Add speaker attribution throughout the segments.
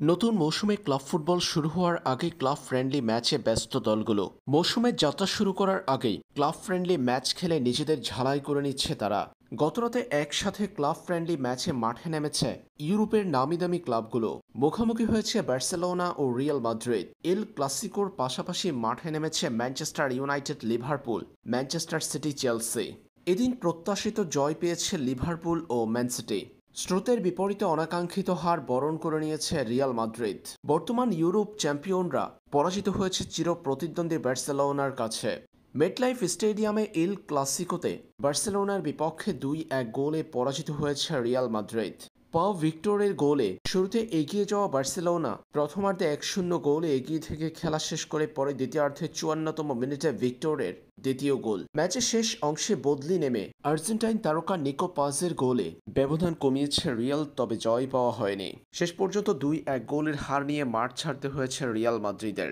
Speaker 1: নতুন মৌসুমে club football শুরু হওয়ার আগে ক্লাব ফ্রেন্ডলি ম্যাচে ব্যস্ত দলগুলো। মৌসুমের যাত্রা শুরু করার আগেই ক্লাব ফ্রেন্ডলি ম্যাচ খেলে নিজেদের ঝালাই করে নিচ্ছে তারা। গতরাতে একসাথে ক্লাব ফ্রেন্ডলি ম্যাচে মাঠে নেমেছে ইউরোপের নামিদামি ক্লাবগুলো। মুখোমুখি হয়েছে বার্সেলোনা ও রিয়াল মাদ্রিদ। এল ক্লাসিকোর পাশাপাশি মাঠে নেমেছে Manchester United, Liverpool, Manchester city, Chelsea. এদিন প্রত্যাশিত জয় পেয়েছে লিভারপুল ও ম্যান সিটি। স্রোতের বিপরীতে অনাকাঙ্ক্ষিত হার বরণ করে নিয়েছে রিয়াল মাদ্রিদ। বর্তমান ইউরোপ চ্যাম্পিয়নরা পরাজিত হয়েছে চির প্রতিদ্বন্দ্বী বার্সেলোনার কাছে। মেটলাইফ স্টেডিয়ামে এল ক্লাসিকোতে বার্সেলোনার বিপক্ষে 2-1 গোলে পরাজিত হয়েছে রিয়াল মাদ্রিদ। পাও ভিক্টরের গোলে শুরুতে এগিয়ে যাওয়া বার্সেলোনা প্রথমার্ধে 1-0 গোলে এগিয়ে থেকে খেলা শেষ করে পরে দ্বিতীয়ার্ধে 54তম মিনিটে ভিক্টরের দ্বিতীয় গোল। ম্যাচের শেষ অংশে বদলি নেমে আর্জেন্টাইন তারকা নিকো পাজের গোলে ব্যবধান কমিয়েছে রিয়াল, তবে জয় পাওয়া হয়নি। শেষ পর্যন্ত 2-1 গোলের হার নিয়ে মাঠ ছাড়তে হয়েছে রিয়াল মাদ্রিদের।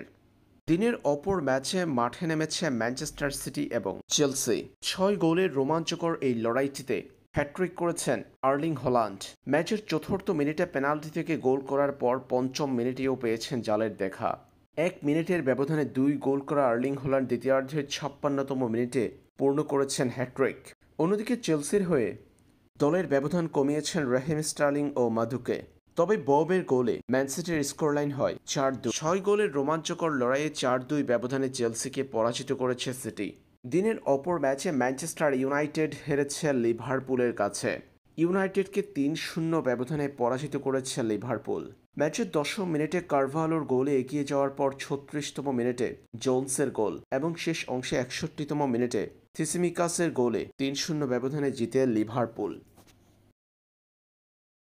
Speaker 1: দিনের অপর ম্যাচে মাঠে নেমেছে ম্যানচেস্টার সিটি এবং চেলসি। 6 গোলের রোমাঞ্চকর এই লড়াইটিতে হ্যাট্রিক করেছেন আর্লিং হল্যান্ড। ম্যাচের চতুর্থ মিনিটে পেনাল্টি থেকে গোল করার পর পঞ্চম মিনিটেও পেয়েছেন জালের দেখা। 1 মিনিটের ব্যবধানে 2 গোল করা আর্লিং হল্যান্ড দ্বিতীয়ার্ধের 56তম মিনিটে পূর্ণ করেছেন হ্যাট্রিক। অন্যদিকে চেলসির হয়ে দলের ব্যবধান কমিয়েছেন রাহিম স্টার্লিং ও মাদুকে। তবে ববের গোলে ম্যান সিটির স্কোরলাইন হয় 4-2। 6 গোলের রোমাঞ্চকর লড়াইয়ে 4-2 ব্যবধানে চেলসিকে পরাজিত করেছে সিটি। দিনের অপর ম্যাচে ম্যানচেস্টার ইউনাইটেড হেরেছে লিভারপুলের কাছে। ইউনাইটেডকে 3-0 ব্যবধানে পরাজিত করেছে লিভারপুল। ম্যাচের 10ম মিনিটে কারভালোর গোলে এগিয়ে যাওয়ার পর 36তম মিনিটে জোনসের গোল এবং শেষ অংশে 61তম মিনিটে থিসিমিকাসের গোলে 3-0 ব্যবধানে জিতে লিভারপুল।